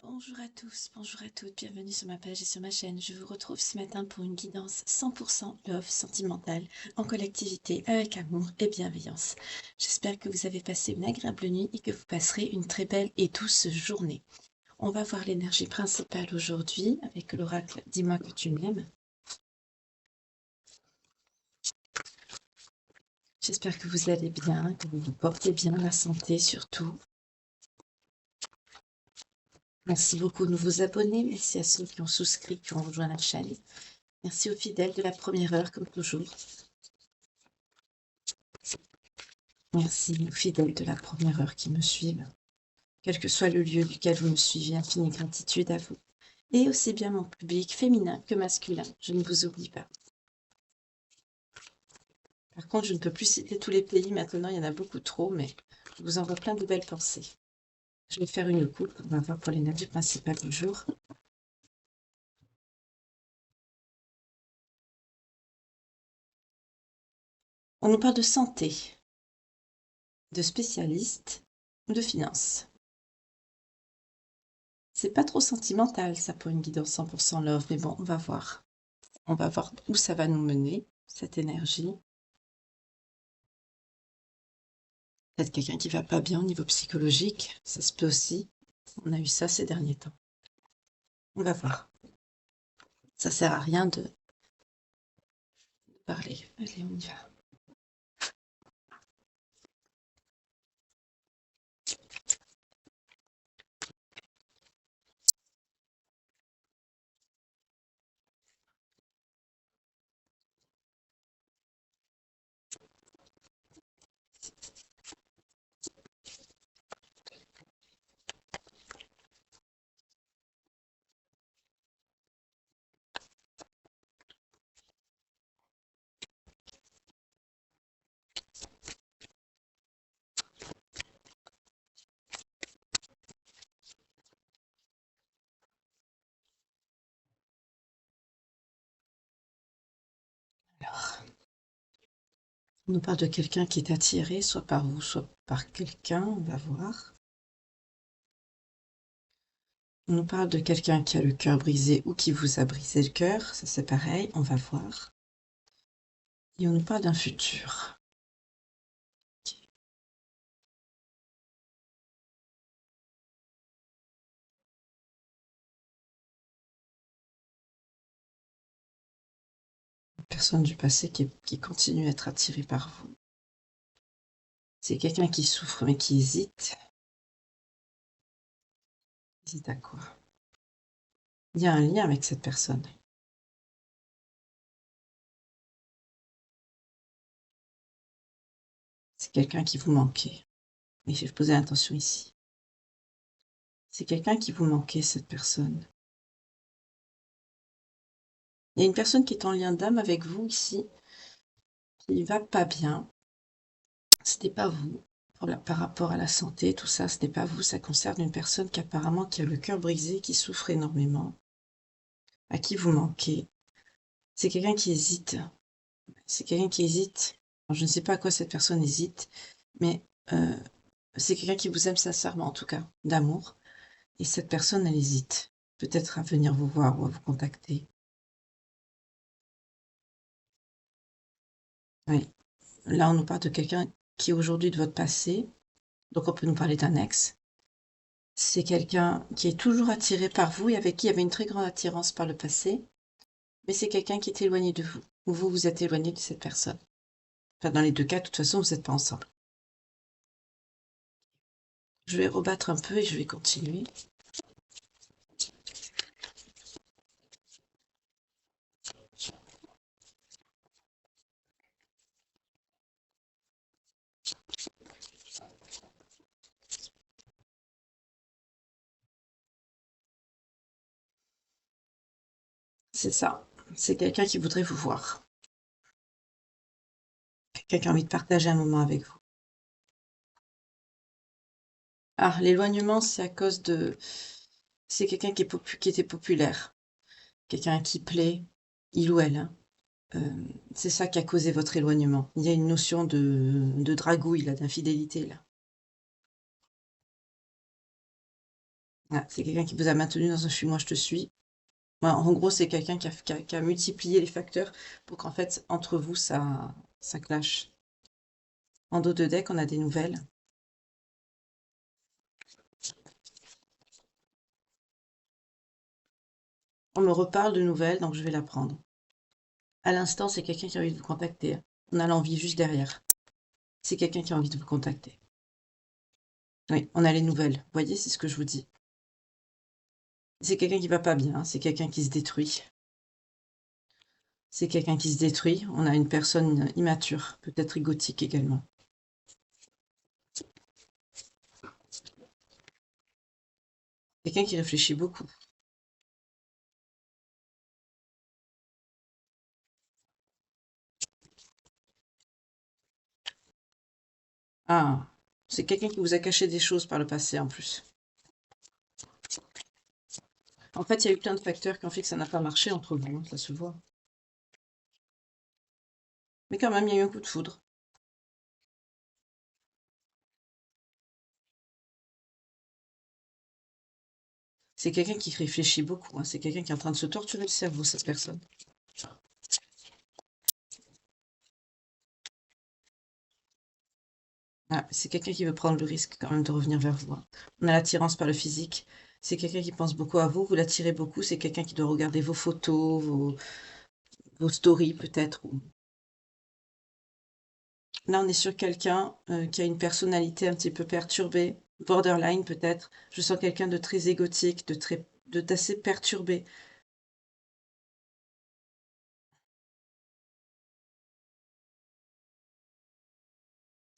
Bonjour à tous, bonjour à toutes, bienvenue sur ma page et sur ma chaîne. Je vous retrouve ce matin pour une guidance 100% love sentimentale, en collectivité, avec amour et bienveillance. J'espère que vous avez passé une agréable nuit et que vous passerez une très belle et douce journée. On va voir l'énergie principale aujourd'hui avec l'oracle « Dis-moi que tu m'aimes ». J'espère que vous allez bien, que vous vous portez bien, la santé surtout. Merci beaucoup de nouveaux abonnés, merci à ceux qui ont souscrit, qui ont rejoint la chaîne. Merci aux fidèles de la première heure, comme toujours. Merci aux fidèles de la première heure qui me suivent. Quel que soit le lieu duquel vous me suivez, infinie gratitude à vous. Et aussi bien mon public féminin que masculin, je ne vous oublie pas. Par contre, je ne peux plus citer tous les pays maintenant, il y en a beaucoup trop, mais je vous envoie plein de belles pensées. Je vais faire une coupe, on va voir pour l'énergie principale du jour. On nous parle de santé, de spécialistes ou de finances. C'est pas trop sentimental ça pour une guidance 100% love, mais bon, on va voir. On va voir où ça va nous mener, cette énergie. Peut-être quelqu'un qui va pas bien au niveau psychologique, ça se peut aussi. On a eu ça ces derniers temps. On va voir. Ça sert à rien de parler. Allez, on y va. Alors, on nous parle de quelqu'un qui est attiré, soit par vous, soit par quelqu'un, on va voir. On nous parle de quelqu'un qui a le cœur brisé ou qui vous a brisé le cœur, ça c'est pareil, on va voir. Et on nous parle d'un futur. Une personne du passé qui continue à être attirée par vous. C'est quelqu'un qui souffre mais qui hésite. Hésite à quoi? Il y a un lien avec cette personne. C'est quelqu'un qui vous manquait. Mais j'ai posé l'intention ici. C'est quelqu'un qui vous manquait, cette personne. Il y a une personne qui est en lien d'âme avec vous ici, qui va pas bien. Ce n'est pas vous. Par rapport à la santé, tout ça, ce n'est pas vous. Ça concerne une personne qui apparemment qui a le cœur brisé, qui souffre énormément, à qui vous manquez. C'est quelqu'un qui hésite. C'est quelqu'un qui hésite. Alors, je ne sais pas à quoi cette personne hésite, mais c'est quelqu'un qui vous aime sincèrement, en tout cas, d'amour. Et cette personne, elle hésite. Peut-être à venir vous voir ou à vous contacter. Oui. Là, on nous parle de quelqu'un qui est aujourd'hui de votre passé. Donc, on peut nous parler d'un ex. C'est quelqu'un qui est toujours attiré par vous et avec qui il y avait une très grande attirance par le passé. Mais c'est quelqu'un qui est éloigné de vous. Ou vous, vous êtes éloigné de cette personne. Enfin, dans les deux cas, de toute façon, vous n'êtes pas ensemble. Je vais rebattre un peu et je vais continuer. C'est ça. C'est quelqu'un qui voudrait vous voir. Quelqu'un qui a envie de partager un moment avec vous. Ah, l'éloignement, c'est à cause de... C'est quelqu'un qui était populaire. Quelqu'un qui plaît, il ou elle. Hein. C'est ça qui a causé votre éloignement. Il y a une notion de dragouille, là, d'infidélité, là. Ah, c'est quelqu'un qui vous a maintenu dans un suis-moi, je te suis. Voilà, en gros, c'est quelqu'un qui a multiplié les facteurs pour qu'en fait, entre vous, ça clash. En dos de deck, on a des nouvelles. On me reparle de nouvelles, donc je vais la prendre. À l'instant, c'est quelqu'un qui a envie de vous contacter. On a l'envie juste derrière. C'est quelqu'un qui a envie de vous contacter. Oui, on a les nouvelles. Vous voyez, c'est ce que je vous dis. C'est quelqu'un qui va pas bien, c'est quelqu'un qui se détruit. C'est quelqu'un qui se détruit. On a une personne immature, peut-être égotique également. Quelqu'un qui réfléchit beaucoup. Ah, c'est quelqu'un qui vous a caché des choses par le passé en plus. En fait, il y a eu plein de facteurs qui ont fait que ça n'a pas marché entre vous, hein, ça se voit. Mais quand même, il y a eu un coup de foudre. C'est quelqu'un qui réfléchit beaucoup, hein. C'est quelqu'un qui est en train de se torturer le cerveau, cette personne. Ah, c'est quelqu'un qui veut prendre le risque quand même de revenir vers vous, hein. On a l'attirance par le physique. C'est quelqu'un qui pense beaucoup à vous, vous l'attirez beaucoup. C'est quelqu'un qui doit regarder vos photos, vos stories peut-être. Là, on est sur quelqu'un qui a une personnalité un petit peu perturbée, borderline peut-être. Je sens quelqu'un de très égotique, d'assez perturbé.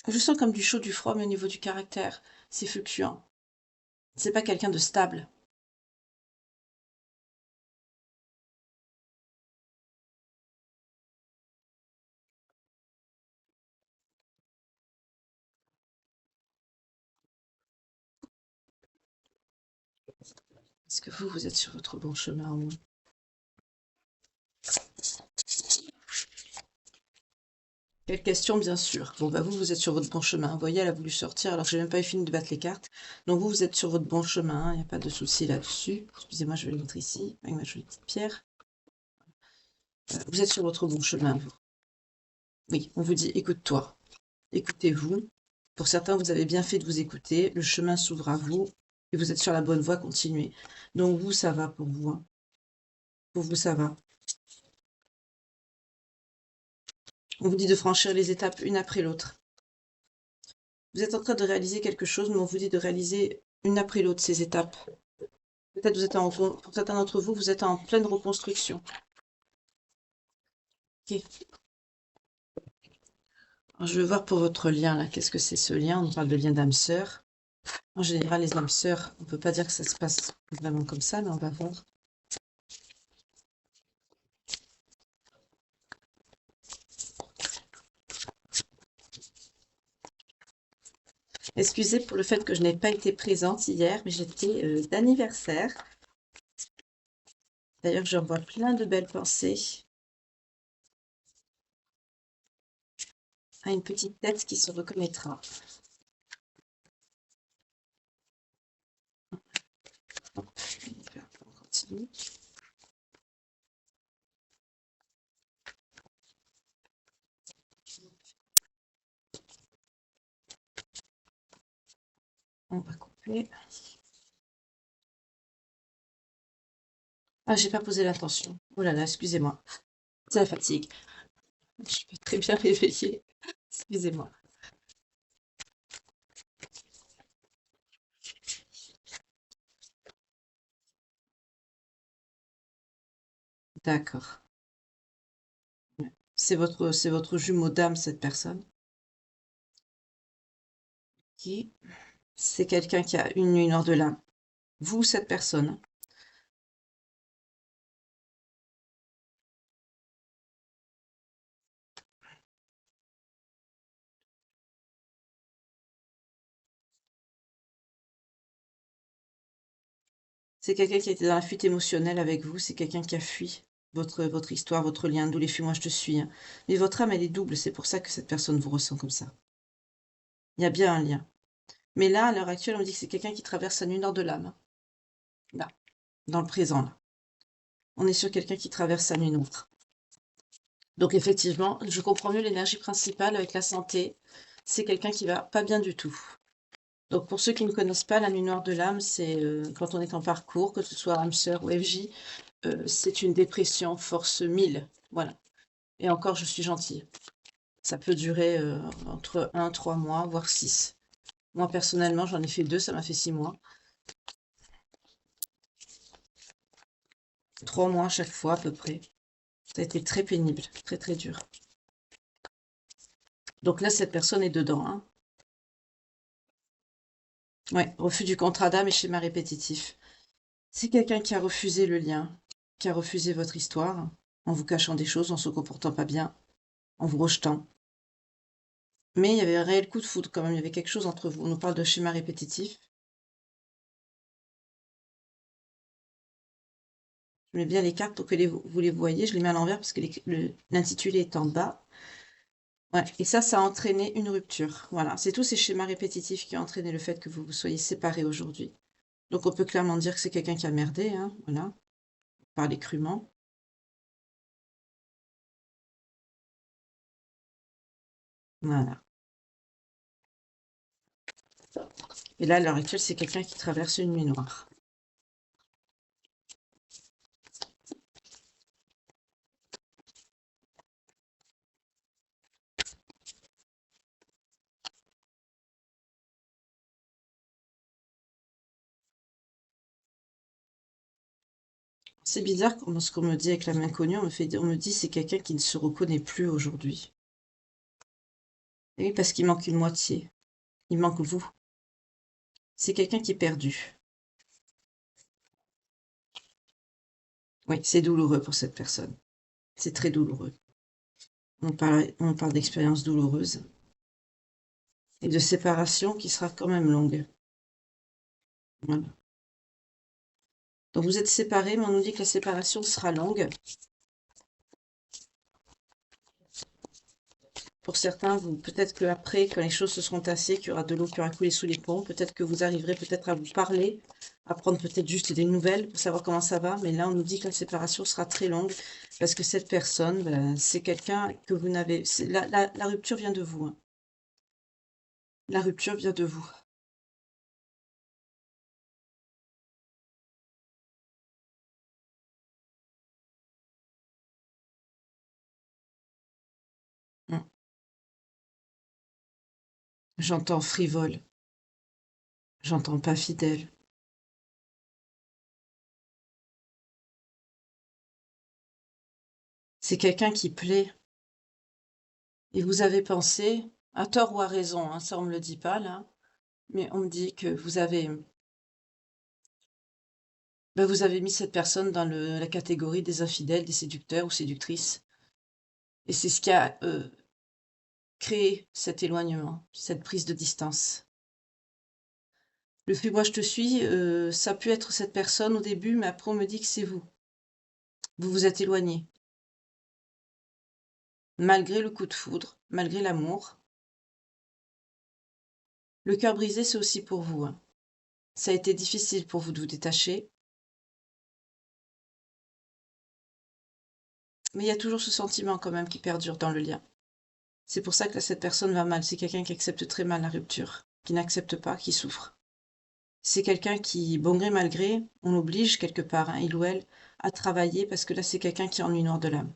Je sens comme du chaud, du froid, mais au niveau du caractère, c'est fluctuant. C'est pas quelqu'un de stable. Est-ce que vous, vous êtes sur votre bon chemin au moins? Quelle question, bien sûr. Bon, bah vous, vous êtes sur votre bon chemin. Vous voyez, elle a voulu sortir alors que j'ai même pas eu fini de battre les cartes. Donc vous, vous êtes sur votre bon chemin. Il n'y a pas de souci là-dessus. Excusez-moi, je vais le mettre ici, avec ma jolie petite pierre. Vous êtes sur votre bon chemin, vous. Oui, on vous dit, écoute-toi. Écoutez-vous. Pour certains, vous avez bien fait de vous écouter. Le chemin s'ouvre à vous. Et vous êtes sur la bonne voie, continuez. Donc vous, ça va pour vous, hein. Pour vous, ça va. On vous dit de franchir les étapes une après l'autre. Vous êtes en train de réaliser quelque chose, mais on vous dit de réaliser une après l'autre ces étapes. Peut-être vous êtes pour certains d'entre vous, vous êtes en pleine reconstruction. Ok. Alors, je veux voir pour votre lien là. Qu'est-ce que c'est ce lien? On parle de lien d'âme sœur. En général, les âmes sœurs, on ne peut pas dire que ça se passe vraiment comme ça, mais on va voir. Excusez pour le fait que je n'ai pas été présente hier, mais j'étais d'anniversaire. D'ailleurs, j'envoie plein de belles pensées à une petite tête qui se reconnaîtra. Hop, on continue. On va couper. Ah, j'ai pas posé l'attention. Oh là là, excusez-moi. C'est la fatigue. Je suis pas très bien réveillée. Excusez-moi. D'accord. C'est votre jumeau d'âme, cette personne. Qui, c'est quelqu'un qui a une lueur de l'âme. Vous, cette personne, c'est quelqu'un qui a été dans la fuite émotionnelle avec vous. C'est quelqu'un qui a fui votre histoire, votre lien, d'où les fuis, moi je te suis, hein. Mais votre âme, elle est double. C'est pour ça que cette personne vous ressent comme ça. Il y a bien un lien. Mais là, à l'heure actuelle, on me dit que c'est quelqu'un qui traverse sa lueur de l'âme. là, dans le présent, là. On est sur quelqu'un qui traverse sa nuit noire. Donc effectivement, je comprends mieux l'énergie principale avec la santé. C'est quelqu'un qui va pas bien du tout. Donc pour ceux qui ne connaissent pas la nuit noire de l'âme, c'est quand on est en parcours, que ce soit âme sœur ou FJ, c'est une dépression force 1000. Voilà. Et encore, je suis gentille. Ça peut durer entre 1, 3 mois, voire 6. Moi, personnellement, j'en ai fait 2, ça m'a fait 6 mois. 3 mois à chaque fois, à peu près. Ça a été très pénible, très très dur. Donc là, cette personne est dedans, hein. Ouais, refus du contrat d'âme et schéma répétitif. C'est quelqu'un qui a refusé le lien, qui a refusé votre histoire, en vous cachant des choses, en se comportant pas bien, en vous rejetant. Mais il y avait un réel coup de foudre quand même, il y avait quelque chose entre vous. On nous parle de schéma répétitif. Je mets bien les cartes pour que vous les voyez. Je les mets à l'envers parce que l'intitulé est en bas. Ouais. Et ça a entraîné une rupture. Voilà, c'est tous ces schémas répétitifs qui ont entraîné le fait que vous vous soyez séparés aujourd'hui. Donc on peut clairement dire que c'est quelqu'un qui a merdé, hein, voilà, parler crûment. Voilà. Et là, à l'heure actuelle, c'est quelqu'un qui traverse une nuit noire. C'est bizarre ce qu'on me dit avec la main connue, on me dit c'est quelqu'un qui ne se reconnaît plus aujourd'hui. Et oui, parce qu'il manque une moitié. Il manque vous. C'est quelqu'un qui est perdu. Oui, c'est douloureux pour cette personne. C'est très douloureux. On parle d'expérience douloureuse et de séparation qui sera quand même longue. Voilà. Donc vous êtes séparés, mais on nous dit que la séparation sera longue. Pour certains, peut-être qu'après, quand les choses se seront tassées, qu'il y aura de l'eau qui aura coulé sous les ponts, peut-être que vous arriverez peut-être à vous parler, à prendre peut-être juste des nouvelles pour savoir comment ça va. Mais là, on nous dit que la séparation sera très longue parce que cette personne, ben, c'est quelqu'un que vous n'avez... La rupture vient de vous, hein. La rupture vient de vous. Hum. J'entends frivole, j'entends pas fidèle. C'est quelqu'un qui plaît. Et vous avez pensé, à tort ou à raison, hein, ça on me le dit pas là, mais on me dit que vous avez mis cette personne dans la catégorie des infidèles, des séducteurs ou séductrices. Et c'est ce qui a créé cet éloignement, cette prise de distance. Le fait moi je te suis, ça a pu être cette personne au début, mais après on me dit que c'est vous. Vous vous êtes éloigné. Malgré le coup de foudre, malgré l'amour. Le cœur brisé, c'est aussi pour vous, hein. Ça a été difficile pour vous de vous détacher. Mais il y a toujours ce sentiment quand même qui perdure dans le lien. C'est pour ça que cette personne va mal. C'est quelqu'un qui accepte très mal la rupture, qui n'accepte pas, qui souffre. C'est quelqu'un qui, bon gré mal gré, on l'oblige quelque part, hein, il ou elle, à travailler parce que là, c'est quelqu'un qui est en nuit noire de l'âme.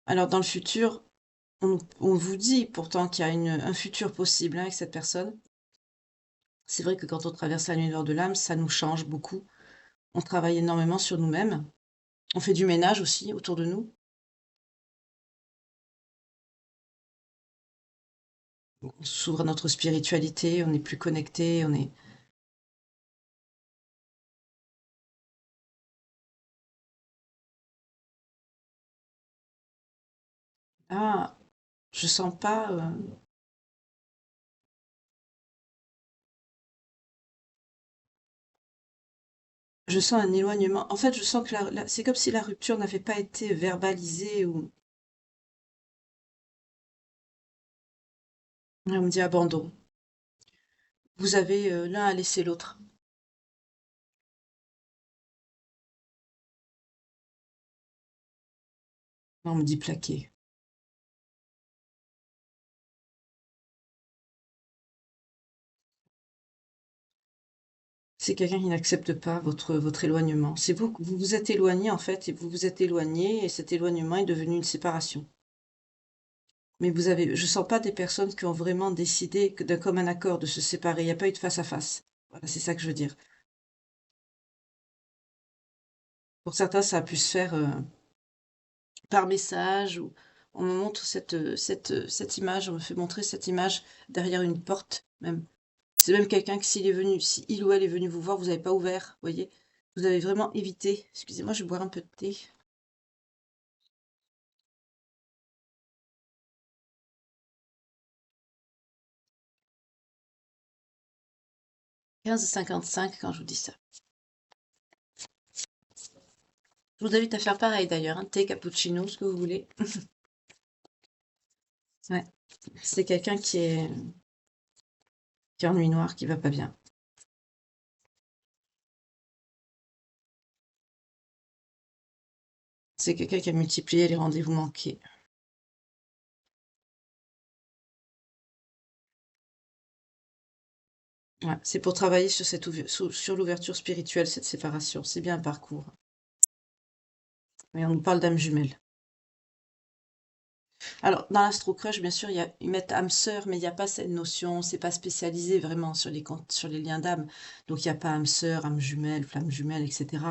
Alors, dans le futur, on vous dit pourtant qu'il y a un futur possible, hein, avec cette personne. C'est vrai que quand on traverse la nuit noire de l'âme, ça nous change beaucoup. On travaille énormément sur nous-mêmes. On fait du ménage aussi autour de nous. On s'ouvre à notre spiritualité, on est plus connecté, on est... Ah, je sens pas... je sens un éloignement. En fait, je sens que c'est comme si la rupture n'avait pas été verbalisée ou... On me dit abandon. vous avez l'un à laisser l'autre. On me dit plaqué. C'est quelqu'un qui n'accepte pas votre éloignement. C'est vous vous êtes éloigné en fait, et vous vous êtes éloigné, et cet éloignement est devenu une séparation. Mais je sens pas des personnes qui ont vraiment décidé d'un commun accord de se séparer. Il n'y a pas eu de face à face. Voilà, c'est ça que je veux dire. Pour certains, ça a pu se faire par message, ou on me montre cette image, on me fait montrer cette image derrière une porte même. C'est même quelqu'un que s'il est venu, si il ou elle est venu vous voir, vous n'avez pas ouvert, vous voyez. Vous avez vraiment évité. Excusez-moi, je vais boire un peu de thé. 15h55 quand je vous dis ça. Je vous invite à faire pareil d'ailleurs, un thé, cappuccino, ce que vous voulez. Ouais, c'est quelqu'un qui est en nuit noire, qui va pas bien. C'est quelqu'un qui a multiplié les rendez-vous manqués. Ouais, c'est pour travailler sur sur l'ouverture spirituelle, cette séparation. C'est bien un parcours. Mais on nous parle d'âme jumelle. Alors, dans l'Astro Crush, bien sûr, ils mettent âme sœur, mais il n'y a pas cette notion, c'est pas spécialisé vraiment sur les liens d'âme. Donc, il n'y a pas âme sœur, âme jumelle, flamme jumelle, etc.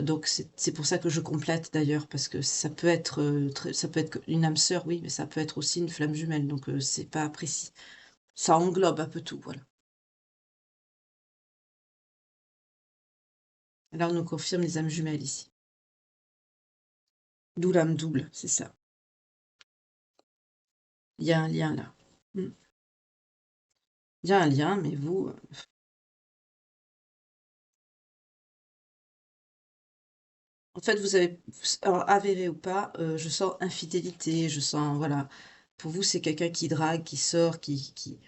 Donc, c'est pour ça que je complète d'ailleurs, parce que ça peut être, ça peut être une âme sœur, oui, mais ça peut être aussi une flamme jumelle. Donc, c'est pas précis. Ça englobe un peu tout, voilà. Là, on nous confirme les âmes jumelles ici. D'où l'âme double, c'est ça. Il y a un lien là. Mm. Il y a un lien, mais vous, en fait, vous avez, alors avéré ou pas, je sens infidélité, je sens, voilà. Pour vous, c'est quelqu'un qui drague, qui sort, qui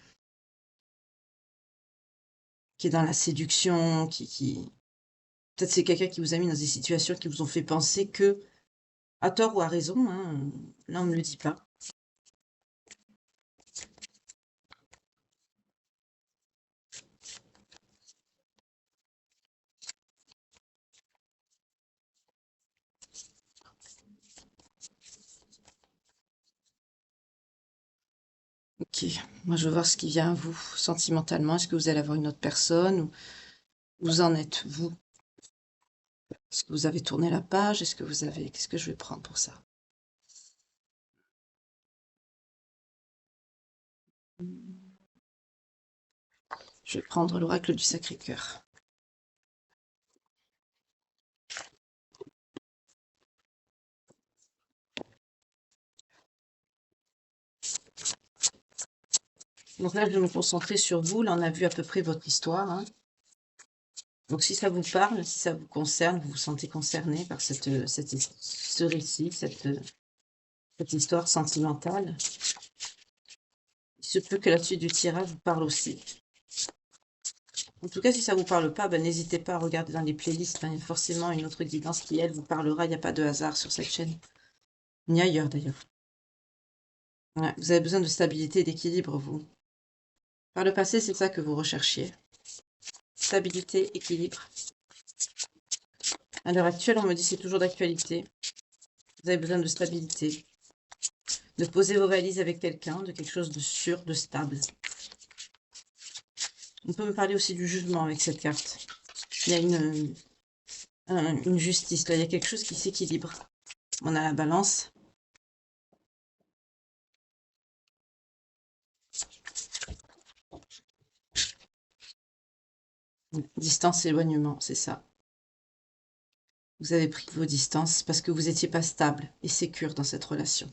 est dans la séduction, peut-être c'est quelqu'un qui vous a mis dans des situations qui vous ont fait penser que, à tort ou à raison, hein, là on ne me le dit pas. Ok, moi je veux voir ce qui vient à vous, sentimentalement. Est-ce que vous allez avoir une autre personne, ou vous en êtes, vous? Est-ce que vous avez tourné la page? Est-ce que vous avez... Qu'est-ce que je vais prendre pour ça? Je vais prendre l'oracle du Sacré-Cœur. Donc là, je vais me concentrer sur vous. Là, on a vu à peu près votre histoire, hein. Donc si ça vous parle, si ça vous concerne, vous vous sentez concerné par ce récit, cette histoire sentimentale, il se peut que la suite du tirage vous parle aussi. En tout cas, si ça vous parle pas, ben, n'hésitez pas à regarder dans les playlists, hein. Il y a forcément une autre guidance qui, elle, vous parlera. Il n'y a pas de hasard sur cette chaîne, ni ailleurs d'ailleurs. Ouais, vous avez besoin de stabilité et d'équilibre, vous. Par le passé, c'est ça que vous recherchiez. Stabilité, équilibre. À l'heure actuelle, on me dit c'est toujours d'actualité. Vous avez besoin de stabilité. De poser vos valises avec quelqu'un, de quelque chose de sûr, de stable. On peut me parler aussi du jugement avec cette carte. Il y a une justice, là, il y a quelque chose qui s'équilibre. On a la balance. Distance, éloignement, c'est ça. Vous avez pris vos distances parce que vous n'étiez pas stable et sécure dans cette relation.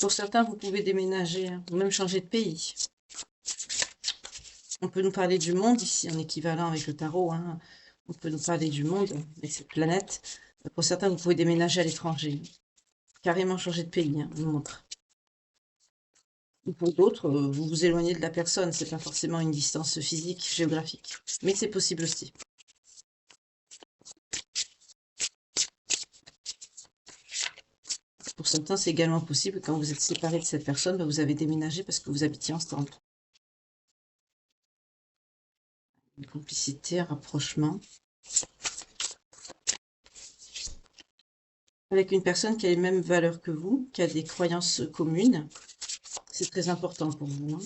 Pour certains, vous pouvez déménager, hein, ou même changer de pays. On peut nous parler du monde ici, en équivalent avec le tarot, hein. On peut nous parler du monde, avec cette planète. Pour certains, vous pouvez déménager à l'étranger. Carrément changer de pays, hein, je vous montre. Ou pour d'autres, vous vous éloignez de la personne. C'est pas forcément une distance physique, géographique. Mais c'est possible aussi. Pour certains, c'est également possible, quand vous êtes séparé de cette personne, vous avez déménagé parce que vous habitiez ensemble. Une complicité, un rapprochement. Avec une personne qui a les mêmes valeurs que vous, qui a des croyances communes. C'est très important pour vous, hein.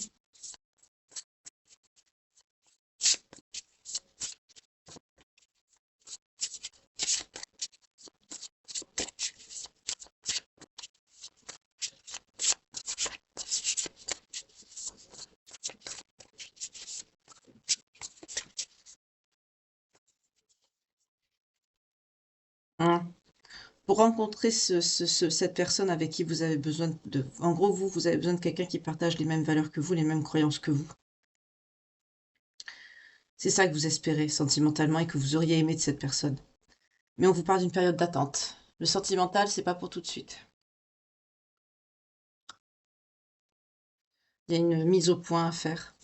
Hein. Pour rencontrer cette personne avec qui vous avez besoin de... En gros, vous avez besoin de quelqu'un qui partage les mêmes valeurs que vous, les mêmes croyances que vous. C'est ça que vous espérez sentimentalement et que vous auriez aimé de cette personne. Mais on vous parle d'une période d'attente. Le sentimental, c'est pas pour tout de suite. Il y a une mise au point à faire.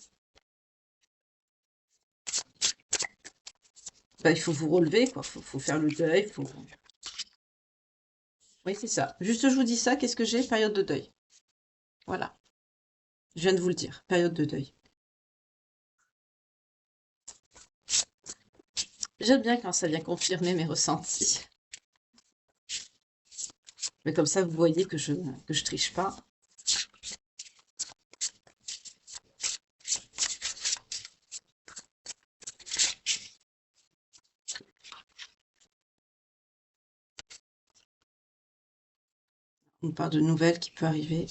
Il faut vous relever, quoi. Faut faire le deuil. Oui, c'est ça. Juste, je vous dis ça, qu'est-ce que j'ai? Période de deuil. Voilà. Je viens de vous le dire. Période de deuil. J'aime bien quand ça vient confirmer mes ressentis. Mais comme ça, vous voyez que je triche pas. On parle de nouvelles qui peuvent arriver.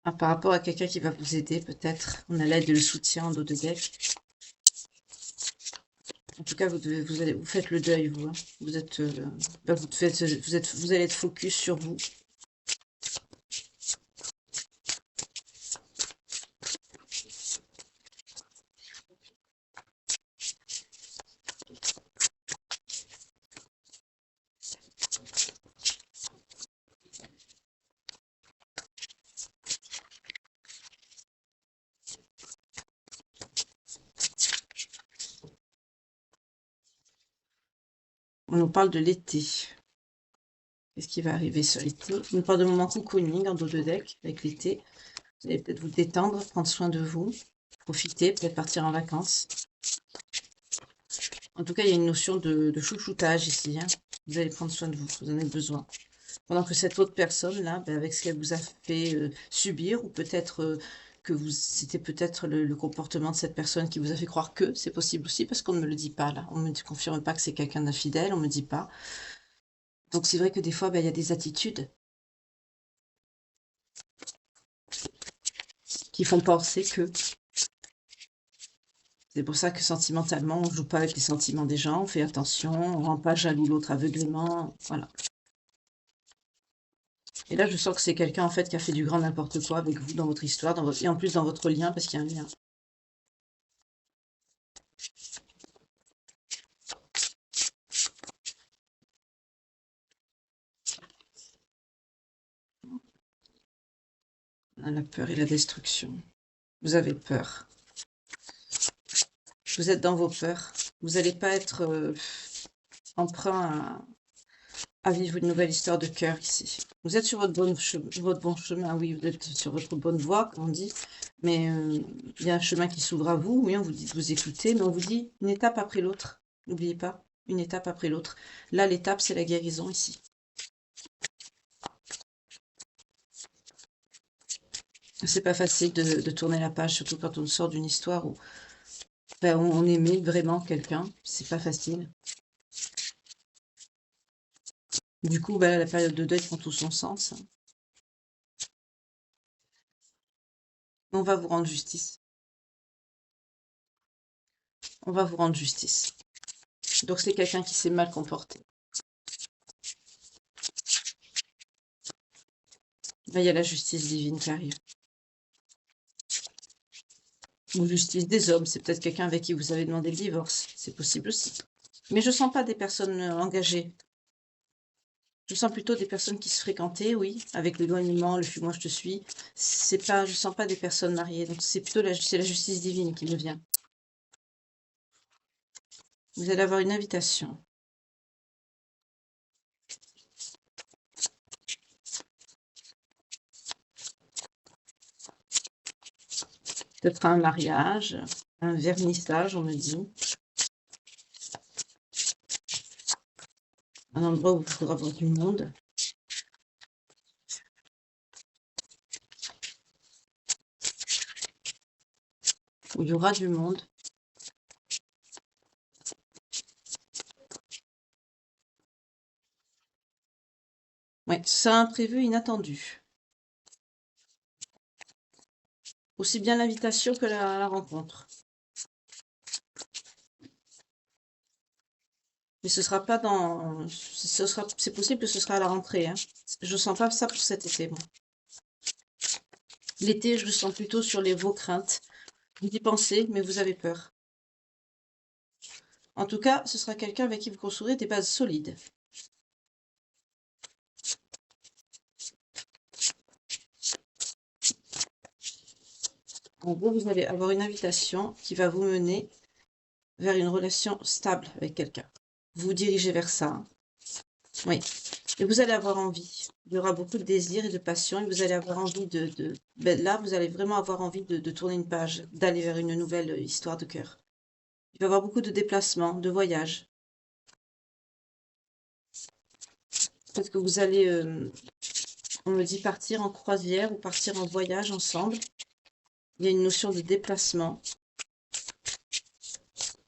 Ah, par rapport à quelqu'un qui va vous aider, peut-être. On a l'aide et le soutien en dos de deck. En tout cas, vous faites le deuil, vous. Hein. Vous êtes, vous allez être focus sur vous. On nous parle de l'été. Qu'est-ce qui va arriver sur l'été? On nous parle de moments cocooning en dos de deck avec l'été. Vous allez peut-être vous détendre, prendre soin de vous, profiter, peut-être partir en vacances. En tout cas, il y a une notion de chouchoutage ici. Hein. Vous allez prendre soin de vous, vous en avez besoin. Pendant que cette autre personne-là, avec ce qu'elle vous a fait subir, ou peut-être que c'était peut-être le comportement de cette personne qui vous a fait croire que, c'est possible aussi, parce qu'on ne me le dit pas là. On ne me confirme pas que c'est quelqu'un d'infidèle, on ne me dit pas. Donc c'est vrai que des fois, il y a des attitudes qui font penser que... C'est pour ça que sentimentalement, on ne joue pas avec les sentiments des gens, on fait attention, on ne rend pas jaloux l'autre aveuglément, voilà. Et là, je sens que c'est quelqu'un en fait qui a fait du grand n'importe quoi avec vous dans votre histoire, et en plus dans votre lien, parce qu'il y a un lien. La peur et la destruction. Vous avez peur. Vous êtes dans vos peurs. Vous n'allez pas être emprunt à vivre une nouvelle histoire de cœur ici. Vous êtes sur votre bon chemin, oui, vous êtes sur votre bonne voie, comme on dit, mais il y a un chemin qui s'ouvre à vous, oui, on vous dit de vous écouter, mais on vous dit une étape après l'autre. N'oubliez pas, une étape après l'autre. Là, l'étape, c'est la guérison ici. C'est pas facile de tourner la page, surtout quand on sort d'une histoire où on aimait vraiment quelqu'un. C'est pas facile. Du coup, la période de deuil prend tout son sens. On va vous rendre justice. On va vous rendre justice. Donc c'est quelqu'un qui s'est mal comporté. Là, il y a la justice divine qui arrive. Ou justice des hommes, c'est peut-être quelqu'un avec qui vous avez demandé le divorce. C'est possible aussi. Mais je sens pas des personnes engagées. Je sens plutôt des personnes qui se fréquentaient, oui, avec l'éloignement, le fuis-moi je te suis. C'est pas, je sens pas des personnes mariées. Donc c'est plutôt c'est la justice divine qui me vient. Vous allez avoir une invitation. Peut-être un mariage, un vernissage, on me dit. Un endroit où il faudra avoir du monde. Où il y aura du monde. Ouais, c'est un imprévu inattendu. Aussi bien l'invitation que la rencontre. Mais ce sera pas dans... C'est possible que ce sera à la rentrée. Hein. Je sens pas ça pour cet été. Moi. L'été, je le sens plutôt sur vos craintes. Vous y pensez, mais vous avez peur. En tout cas, ce sera quelqu'un avec qui vous construirez des bases solides. En gros, vous allez avoir une invitation qui va vous mener vers une relation stable avec quelqu'un. Vous vous dirigez vers ça. Oui. Et vous allez avoir envie. Il y aura beaucoup de désir et de passion. Et vous allez avoir envie ben là, vous allez vraiment avoir envie de tourner une page, d'aller vers une nouvelle histoire de cœur. Il va y avoir beaucoup de déplacements, de voyages. Peut-être que vous allez, on me dit, partir en croisière ou partir en voyage ensemble. Il y a une notion de déplacement.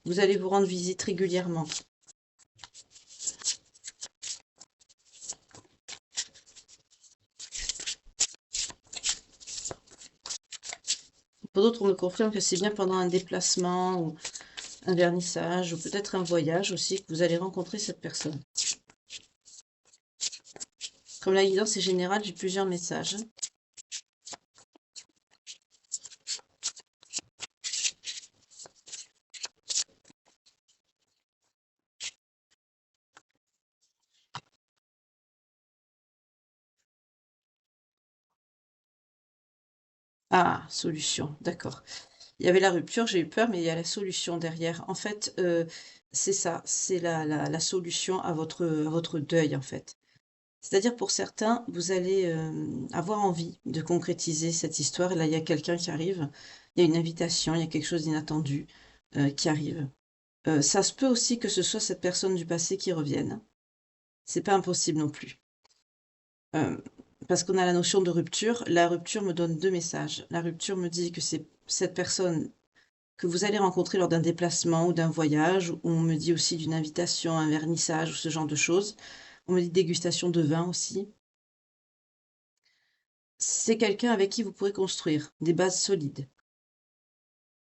Vous allez vous rendre visite régulièrement. Pour d'autres, on me confirme que c'est bien pendant un déplacement ou un vernissage ou peut-être un voyage aussi que vous allez rencontrer cette personne. Comme la guidance est générale, j'ai plusieurs messages. Ah, solution, d'accord. Il y avait la rupture, j'ai eu peur, mais il y a la solution derrière. En fait, c'est ça, c'est la solution à votre deuil, en fait. C'est-à-dire pour certains, vous allez avoir envie de concrétiser cette histoire. Et là, il y a quelqu'un qui arrive, il y a une invitation, il y a quelque chose d'inattendu qui arrive. Ça se peut aussi que ce soit cette personne du passé qui revienne. C'est pas impossible non plus. Parce qu'on a la notion de rupture. La rupture me donne deux messages. La rupture me dit que c'est cette personne que vous allez rencontrer lors d'un déplacement ou d'un voyage. Ou on me dit aussi d'une invitation, un vernissage ou ce genre de choses. On me dit dégustation de vin aussi. C'est quelqu'un avec qui vous pourrez construire des bases solides.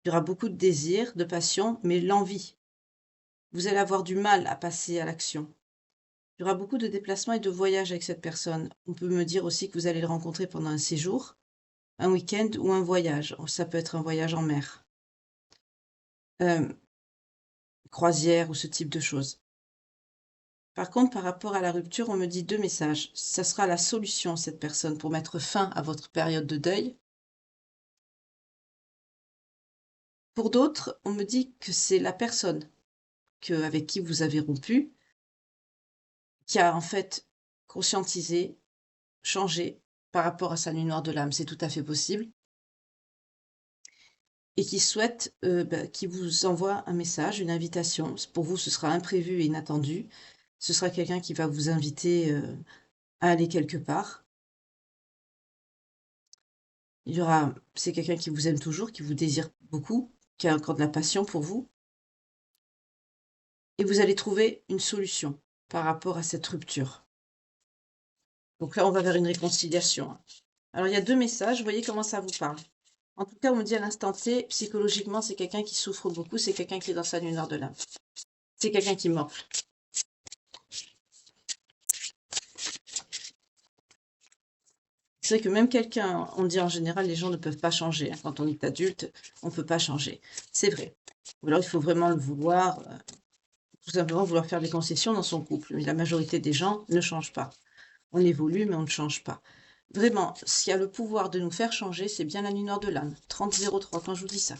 Il y aura beaucoup de désir, de passion, mais l'envie. Vous allez avoir du mal à passer à l'action. Il y aura beaucoup de déplacements et de voyages avec cette personne. On peut me dire aussi que vous allez le rencontrer pendant un séjour, un week-end ou un voyage. Ça peut être un voyage en mer, croisière ou ce type de choses. Par contre, par rapport à la rupture, on me dit deux messages. Ça sera la solution, cette personne, pour mettre fin à votre période de deuil. Pour d'autres, on me dit que c'est la personne avec qui vous avez rompu, qui a en fait conscientisé, changé par rapport à sa nuit noire de l'âme. C'est tout à fait possible. Et qui souhaite, qui vous envoie un message, une invitation. Pour vous, ce sera imprévu et inattendu. Ce sera quelqu'un qui va vous inviter à aller quelque part. C'est quelqu'un qui vous aime toujours, qui vous désire beaucoup, qui a encore de la passion pour vous. Et vous allez trouver une solution par rapport à cette rupture. Donc là, on va vers une réconciliation. Alors, il y a deux messages. Vous voyez comment ça vous parle. En tout cas, on me dit à l'instant T, psychologiquement, c'est quelqu'un qui souffre beaucoup, c'est quelqu'un qui est dans sa nuit noire de l'âme. C'est quelqu'un qui morfle. C'est vrai que même quelqu'un, on dit en général, les gens ne peuvent pas changer. Hein. Quand on est adulte, on ne peut pas changer. C'est vrai. Ou alors, il faut vraiment le vouloir. tout simplement vouloir faire des concessions dans son couple. Mais la majorité des gens ne changent pas. On évolue, mais on ne change pas. Vraiment, ce qui a le pouvoir de nous faire changer, c'est bien la nuit noire de l'âme. 3003, quand je vous dis ça.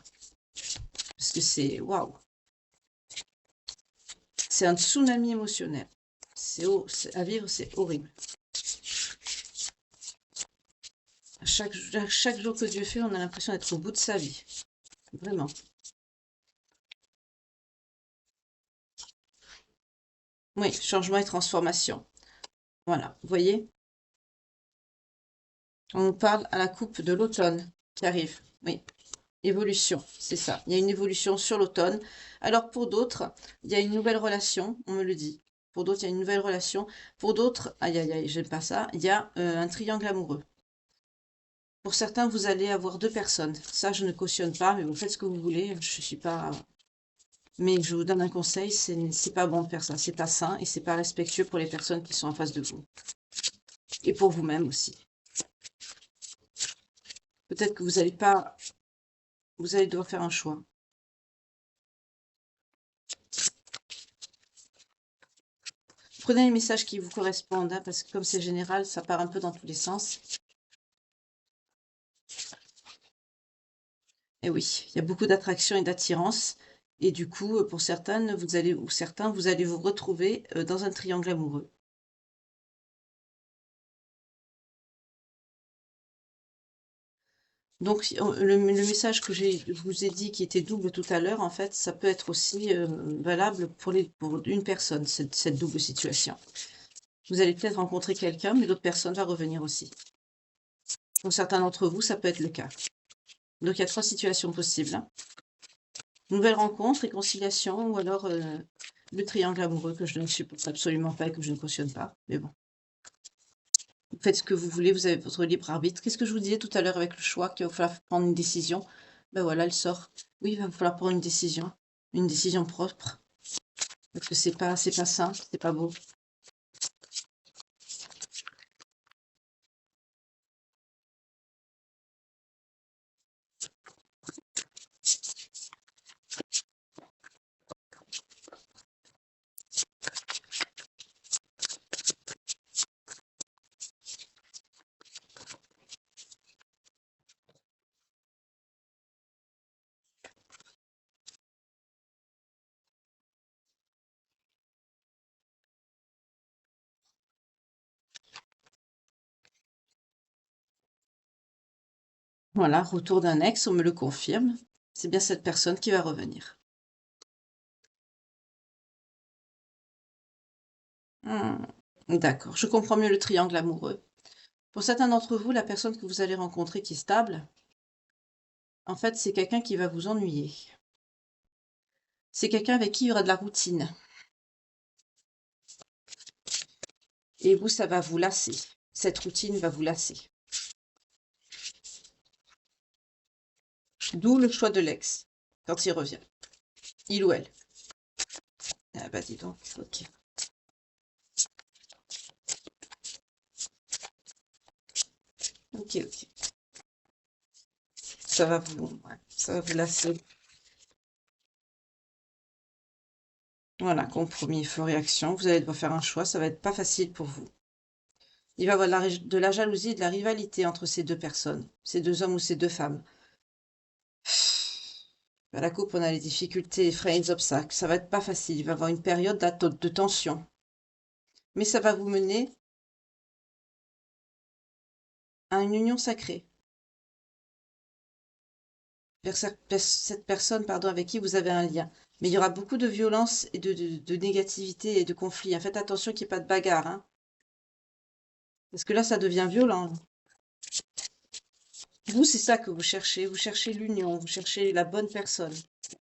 Parce que c'est... Waouh! C'est un tsunami émotionnel. À vivre, c'est horrible. Chaque jour que Dieu fait, on a l'impression d'être au bout de sa vie. Vraiment. Oui, changement et transformation. Voilà, vous voyez? On nous parle à la coupe de l'automne qui arrive. Oui, évolution, c'est ça. Il y a une évolution sur l'automne. Alors pour d'autres, il y a une nouvelle relation, on me le dit. Pour d'autres, il y a une nouvelle relation. Pour d'autres, aïe aïe aïe, j'aime pas ça, il y a un triangle amoureux. Pour certains, vous allez avoir 2 personnes. Ça, je ne cautionne pas, mais vous faites ce que vous voulez. Je suis pas... Mais je vous donne un conseil, c'est pas bon de faire ça. C'est pas sain et c'est pas respectueux pour les personnes qui sont en face de vous. Et pour vous-même aussi. Peut-être que vous allez pas... Vous allez devoir faire un choix. Prenez les messages qui vous correspondent, hein, parce que comme c'est général, ça part un peu dans tous les sens. Et oui, il y a beaucoup d'attraction et d'attirance. Et du coup, pour certaines, vous allez vous retrouver dans un triangle amoureux. Donc, le message que je vous ai dit qui était double tout à l'heure, en fait, ça peut être aussi valable pour une personne, cette double situation. Vous allez peut-être rencontrer quelqu'un, mais l'autre personne va revenir aussi. Pour certains d'entre vous, ça peut être le cas. Donc, il y a 3 situations possibles, hein. Nouvelle rencontre, réconciliation, ou alors le triangle amoureux que je ne supporte absolument pas et que je ne cautionne pas. Mais bon. Vous faites ce que vous voulez, vous avez votre libre arbitre. Qu'est-ce que je vous disais tout à l'heure avec le choix, qu'il va falloir prendre une décision? Ben voilà, elle sort. Oui, il va falloir prendre une décision propre. Parce que c'est pas sain, c'est pas beau. Voilà, retour d'un ex, on me le confirme. C'est bien cette personne qui va revenir. D'accord, je comprends mieux le triangle amoureux. Pour certains d'entre vous, la personne que vous allez rencontrer qui est stable, en fait, c'est quelqu'un qui va vous ennuyer. C'est quelqu'un avec qui il y aura de la routine. Et vous, ça va vous lasser. Cette routine va vous lasser. D'où le choix de l'ex, quand il revient. Il ou elle. Ah bah dis donc, ok. Ok, ok. Ça va vous lasser. Voilà, compromis, feu, réaction. Vous allez devoir faire un choix, ça va être pas facile pour vous. Il va y avoir de la jalousie et de la rivalité entre ces 2 personnes, ces 2 hommes ou ces 2 femmes. À la coupe, on a les difficultés, les freins et les obstacles. Ça va être pas facile. Il va y avoir une période de tension. Mais ça va vous mener à une union sacrée. Vers cette personne, pardon, avec qui vous avez un lien. Mais il y aura beaucoup de violence et de négativité et de conflits, hein. Faites attention qu'il n'y ait pas de bagarre, hein. Parce que là, ça devient violent. Vous, c'est ça que vous cherchez l'union, vous cherchez la bonne personne.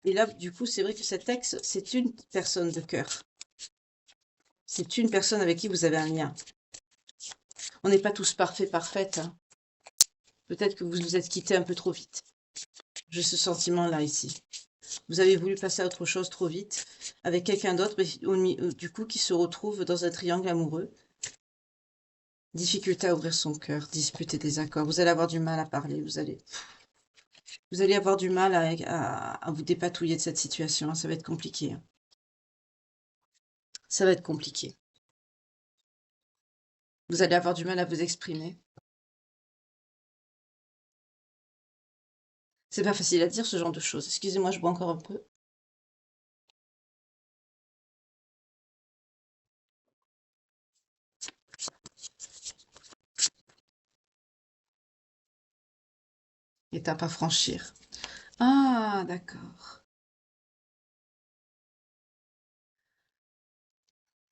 Et là, du coup, c'est vrai que cet ex, c'est une personne de cœur. C'est une personne avec qui vous avez un lien. On n'est pas tous parfaits, parfaites, hein. Peut-être que vous vous êtes quittés un peu trop vite. J'ai ce sentiment-là ici. Vous avez voulu passer à autre chose trop vite, avec quelqu'un d'autre, du coup, qui se retrouve dans un triangle amoureux. Difficulté à ouvrir son cœur, dispute et désaccord. Vous allez avoir du mal à parler, vous allez avoir du mal à vous dépatouiller de cette situation, hein. Ça va être compliqué, hein. Ça va être compliqué. Vous allez avoir du mal à vous exprimer. C'est pas facile à dire ce genre de choses. Excusez-moi, je bois encore un peu. Étape à franchir. Ah, d'accord.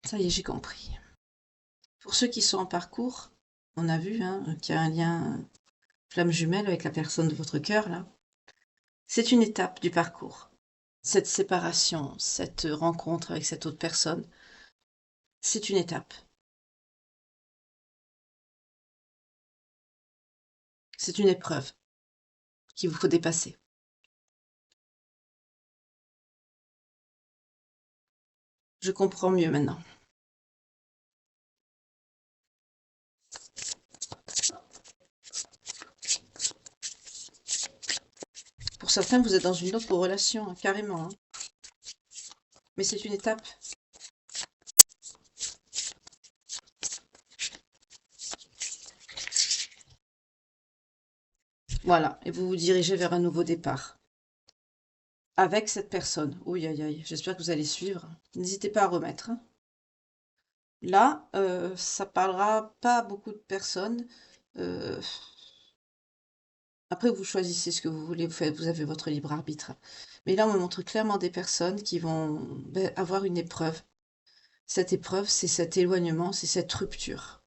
Ça y est, j'ai compris. Pour ceux qui sont en parcours, on a vu hein, qu'il y a un lien flamme jumelle avec la personne de votre cœur, là. C'est une étape du parcours. Cette séparation, cette rencontre avec cette autre personne, c'est une étape. C'est une épreuve qu'il vous faut dépasser. Je comprends mieux maintenant. Pour certains, vous êtes dans une autre relation, hein, carrément. Hein. Mais c'est une étape. Voilà, et vous vous dirigez vers un nouveau départ. Avec cette personne. Oui, aïe, aïe, j'espère que vous allez suivre. N'hésitez pas à remettre. Hein. Là, ça parlera pas à beaucoup de personnes. Euh, Après, vous choisissez ce que vous voulez, vous avez votre libre arbitre. Mais là, on me montre clairement des personnes qui vont avoir une épreuve. Cette épreuve, c'est cet éloignement, c'est cette rupture.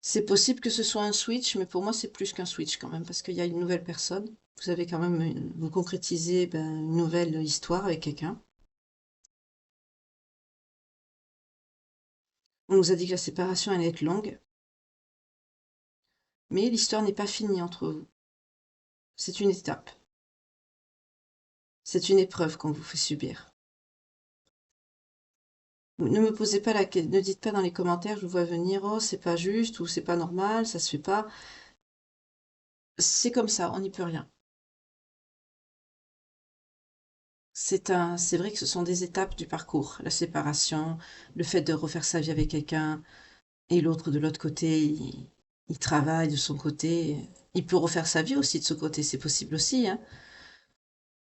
C'est possible que ce soit un switch, mais pour moi, c'est plus qu'un switch quand même, parce qu'il y a une nouvelle personne. Vous avez quand même, vous concrétisez une nouvelle histoire avec quelqu'un. On nous a dit que la séparation allait être longue, mais l'histoire n'est pas finie entre vous. C'est une étape. C'est une épreuve qu'on vous fait subir. Ne me posez pas ne dites pas dans les commentaires, je vous vois venir, oh, c'est pas juste ou c'est pas normal, ça se fait pas. C'est comme ça, on n'y peut rien. C'est vrai que ce sont des étapes du parcours, la séparation, le fait de refaire sa vie avec quelqu'un et l'autre de l'autre côté, il travaille de son côté. Il peut refaire sa vie aussi de ce côté, c'est possible aussi, hein.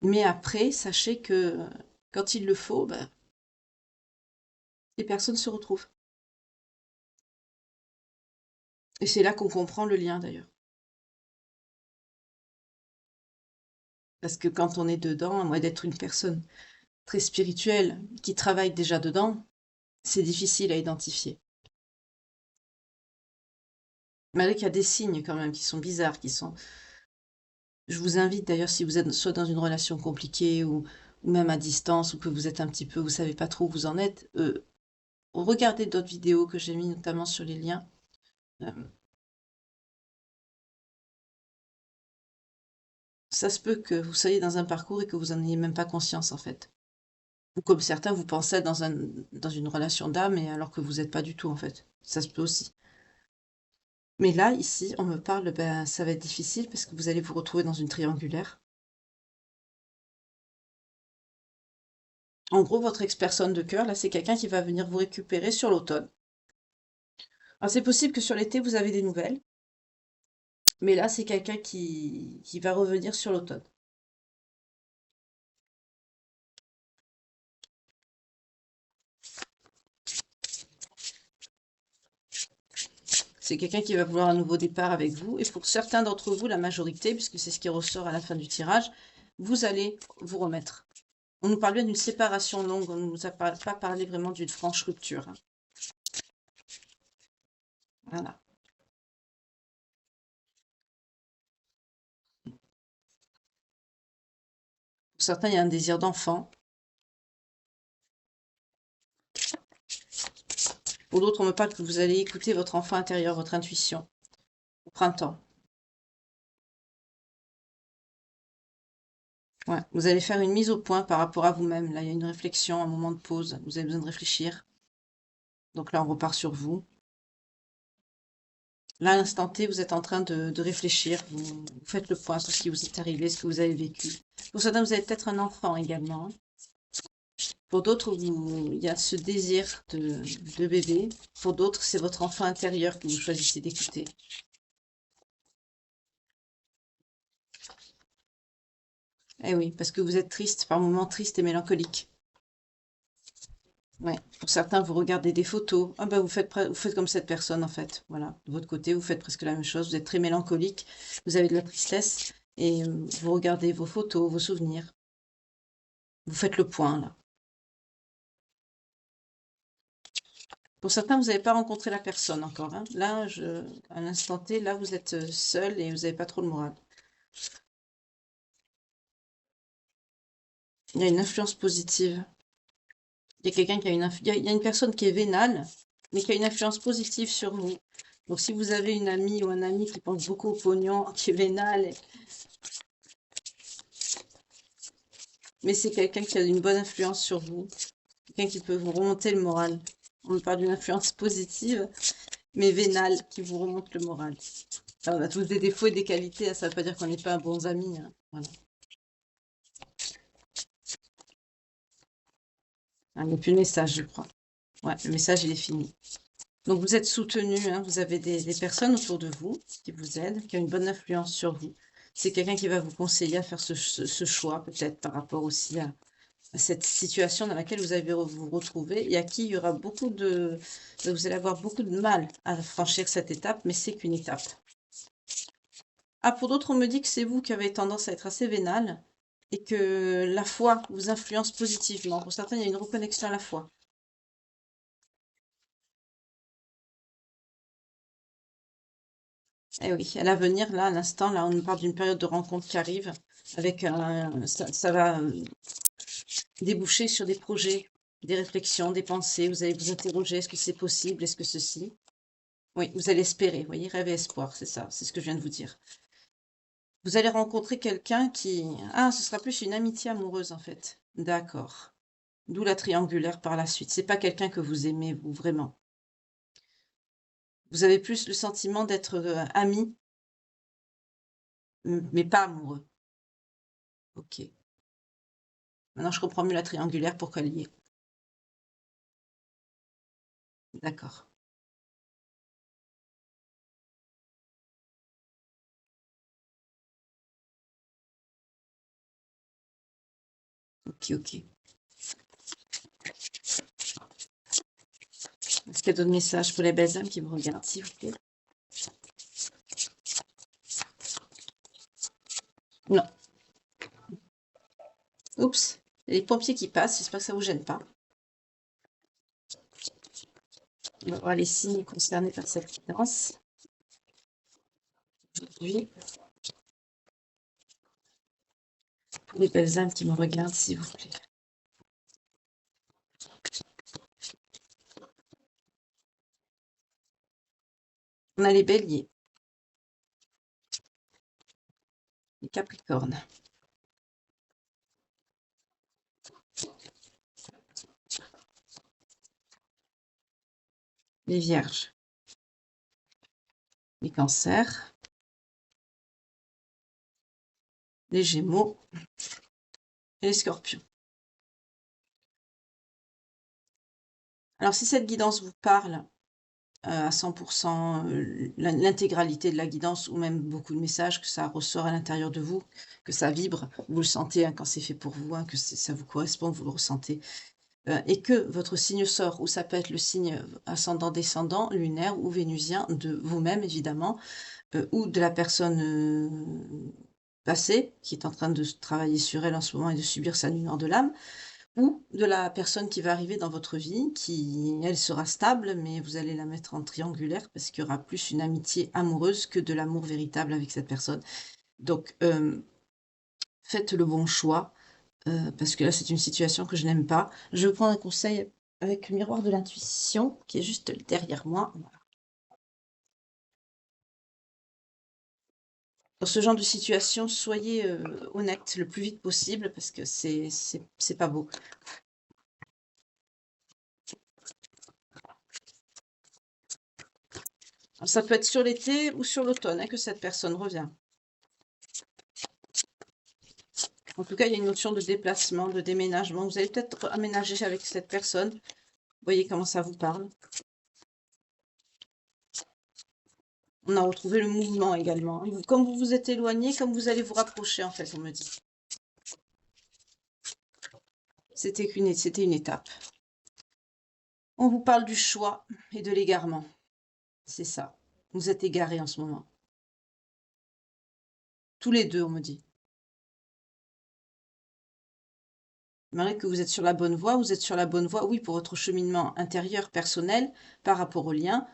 Mais après, sachez que quand il le faut, les personnes se retrouvent. Et c'est là qu'on comprend le lien d'ailleurs. Parce que quand on est dedans, à moins d'être une personne très spirituelle qui travaille déjà dedans, c'est difficile à identifier. Malgré qu'il y a des signes quand même qui sont bizarres, qui sont... Je vous invite d'ailleurs, si vous êtes soit dans une relation compliquée ou même à distance, ou que vous êtes un petit peu, vous savez pas trop où vous en êtes, regardez d'autres vidéos que j'ai mis notamment sur les liens. Euh, Ça se peut que vous soyez dans un parcours et que vous n'en ayez même pas conscience en fait. Ou comme certains, vous pensez être dans une relation d'âme et alors que vous n'êtes pas du tout en fait. Ça se peut aussi. Mais là, ici, on me parle, ça va être difficile parce que vous allez vous retrouver dans une triangulaire. En gros, votre ex-personne de cœur, là, c'est quelqu'un qui va venir vous récupérer sur l'automne. Alors, c'est possible que sur l'été, vous avez des nouvelles, mais là, c'est quelqu'un qui va revenir sur l'automne. C'est quelqu'un qui va vouloir un nouveau départ avec vous. Et pour certains d'entre vous, la majorité, puisque c'est ce qui ressort à la fin du tirage, vous allez vous remettre. On nous parle bien d'une séparation longue, on ne nous a pas parlé vraiment d'une franche rupture. Hein. Voilà. Pour certains, il y a un désir d'enfant. Pour d'autres, on me parle que vous allez écouter votre enfant intérieur, votre intuition, au printemps. Ouais. Vous allez faire une mise au point par rapport à vous-même. Là, il y a une réflexion, un moment de pause. Vous avez besoin de réfléchir. Donc là, on repart sur vous. Là, à l'instant T, vous êtes en train de réfléchir, vous faites le point sur ce qui vous est arrivé, ce que vous avez vécu. Pour certains, vous avez peut-être un enfant également. Pour d'autres, il y a ce désir de bébé. Pour d'autres, c'est votre enfant intérieur que vous choisissez d'écouter. Eh oui, parce que vous êtes triste, par moments triste et mélancolique. Ouais. Pour certains, vous regardez des photos. Ah ben, vous faites comme cette personne, en fait. Voilà. De votre côté, vous faites presque la même chose. Vous êtes très mélancolique. Vous avez de la tristesse. Et vous regardez vos photos, vos souvenirs. Vous faites le point, là. Pour certains, vous n'avez pas rencontré la personne encore, hein. Là, à l'instant T, là, vous êtes seul et vous n'avez pas trop le moral. Il y a une influence positive. Il y a quelqu'un qui a il y a une personne qui est vénale, mais qui a une influence positive sur vous. Donc, si vous avez une amie ou un ami qui pense beaucoup au pognon, qui est vénal, mais c'est quelqu'un qui a une bonne influence sur vous, quelqu'un qui peut vous remonter le moral. On me parle d'une influence positive, mais vénale, qui vous remonte le moral. Alors, on a tous des défauts et des qualités, hein, ça ne veut pas dire qu'on n'est pas bons amis, hein. Voilà. Ah, il n'y a plus de message, je crois. Ouais, le message, il est fini. Donc, vous êtes soutenu, hein, vous avez des personnes autour de vous qui vous aident, qui ont une bonne influence sur vous. C'est quelqu'un qui va vous conseiller à faire ce choix, peut-être par rapport aussi à cette situation dans laquelle vous allez vous retrouver et à qui il y aura vous allez avoir beaucoup de mal à franchir cette étape, mais c'est qu'une étape. Ah, pour d'autres, on me dit que c'est vous qui avez tendance à être assez vénal et que la foi vous influence positivement. Pour certains, il y a une reconnexion à la foi. Eh oui, à l'avenir, là, à l'instant, là, on nous parle d'une période de rencontre qui arrive, avec ça va déboucher sur des projets, des réflexions, des pensées. Vous allez vous interroger, est-ce que c'est possible, est-ce que ceci? Oui, vous allez espérer, vous voyez, rêve et espoir, c'est ça, c'est ce que je viens de vous dire. Vous allez rencontrer quelqu'un qui... Ah, ce sera plus une amitié amoureuse, en fait. D'accord. D'où la triangulaire par la suite. C'est pas quelqu'un que vous aimez, vous, vraiment. Vous avez plus le sentiment d'être ami, mais pas amoureux. Ok. Maintenant, je comprends mieux la triangulaire, pourquoi elle y est. D'accord. Ok, ok. Est-ce qu'il y a d'autres messages pour les belles âmes qui me regardent, s'il vous plaît? Non. Oups. Il y a les pompiers qui passent, j'espère que ça vous gêne pas. On va voir les signes concernés par cette guidance. Aujourd'hui, pour les belles âmes qui me regardent, s'il vous plaît. On a les béliers, les capricornes, les vierges, les cancers, les gémeaux et les scorpions. Alors, si cette guidance vous parle à 100%, l'intégralité de la guidance ou même beaucoup de messages, que ça ressort à l'intérieur de vous, que ça vibre, vous le sentez hein, quand c'est fait pour vous, hein, que ça vous correspond, vous le ressentez, et que votre signe sort, ou ça peut être le signe ascendant, descendant, lunaire ou vénusien de vous-même évidemment, ou de la personne passée qui est en train de travailler sur elle en ce moment et de subir sa nuit noire de l'âme, ou de la personne qui va arriver dans votre vie, qui, elle, sera stable, mais vous allez la mettre en triangulaire parce qu'il y aura plus une amitié amoureuse que de l'amour véritable avec cette personne. Donc, faites le bon choix, parce que là, c'est une situation que je n'aime pas. Je vais prendre un conseil avec le miroir de l'intuition qui est juste derrière moi. Dans ce genre de situation, soyez honnête le plus vite possible parce que c'est pas beau. Ça peut être sur l'été ou sur l'automne hein, que cette personne revient. En tout cas, il y a une notion de déplacement, de déménagement. Vous allez peut-être aménager avec cette personne. Vous voyez comment ça vous parle. On a retrouvé le mouvement également. Comme vous vous êtes éloigné, comme vous allez vous rapprocher, en fait, on me dit. C'était une étape. On vous parle du choix et de l'égarement. C'est ça. Vous êtes égarés en ce moment. Tous les deux, on me dit. Malgré que vous êtes sur la bonne voie, vous êtes sur la bonne voie, oui, pour votre cheminement intérieur, personnel, par rapport au lien.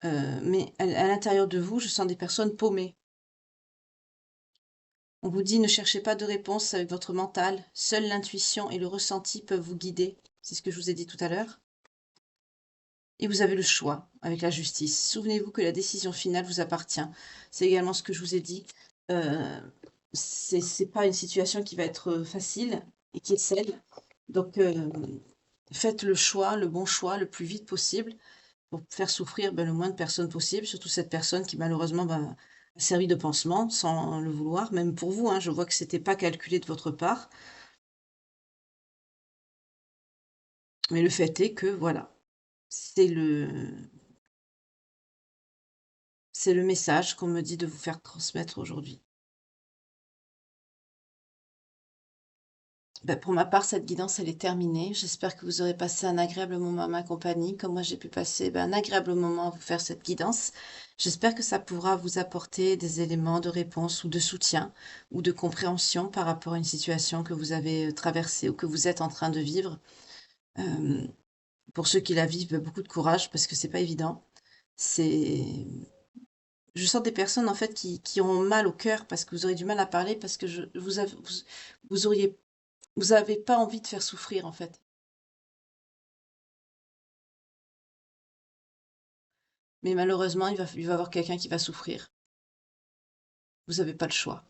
Mais à l'intérieur de vous, je sens des personnes paumées. On vous dit, ne cherchez pas de réponse avec votre mental. Seule l'intuition et le ressenti peuvent vous guider. C'est ce que je vous ai dit tout à l'heure. Et vous avez le choix avec la justice. Souvenez-vous que la décision finale vous appartient. C'est également ce que je vous ai dit. C'est pas une situation qui va être facile et qui est celle. Donc, faites le choix, le bon choix, le plus vite possible pour faire souffrir le moins de personnes possible, surtout cette personne qui malheureusement a servi de pansement sans le vouloir, même pour vous. Hein, je vois que c'était pas calculé de votre part. Mais le fait est que, voilà, c'est le message qu'on me dit de vous faire transmettre aujourd'hui. Pour ma part, cette guidance, elle est terminée. J'espère que vous aurez passé un agréable moment à ma compagnie, comme moi j'ai pu passer un agréable moment à vous faire cette guidance. J'espère que ça pourra vous apporter des éléments de réponse ou de soutien ou de compréhension par rapport à une situation que vous avez traversée ou que vous êtes en train de vivre. Euh, pour ceux qui la vivent, beaucoup de courage parce que c'est pas évident. C'est Je sens des personnes en fait qui ont mal au cœur parce que vous aurez du mal à parler parce que vous avez pas envie de faire souffrir en fait. Mais malheureusement, il va y avoir quelqu'un qui va souffrir. Vous n'avez pas le choix.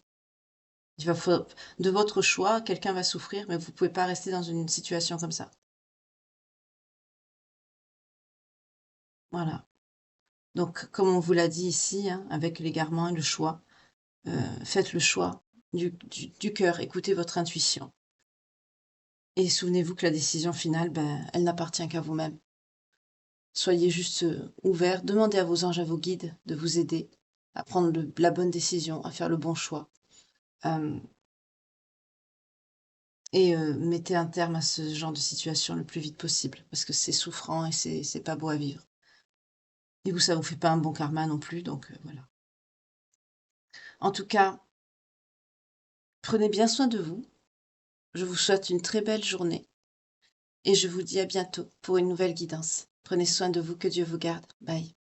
De votre choix, quelqu'un va souffrir, mais vous pouvez pas rester dans une situation comme ça. Voilà. Donc, comme on vous l'a dit ici, hein, avec l'égarement et le choix, faites le choix du cœur, écoutez votre intuition. Et souvenez-vous que la décision finale, elle n'appartient qu'à vous-même. Soyez juste ouverts, demandez à vos anges, à vos guides de vous aider à prendre la bonne décision, à faire le bon choix. Et mettez un terme à ce genre de situation le plus vite possible, parce que c'est souffrant et c'est pas beau à vivre. Et vous, ça vous fait pas un bon karma non plus, donc voilà. En tout cas, prenez bien soin de vous. Je vous souhaite une très belle journée et je vous dis à bientôt pour une nouvelle guidance. Prenez soin de vous, que Dieu vous garde. Bye.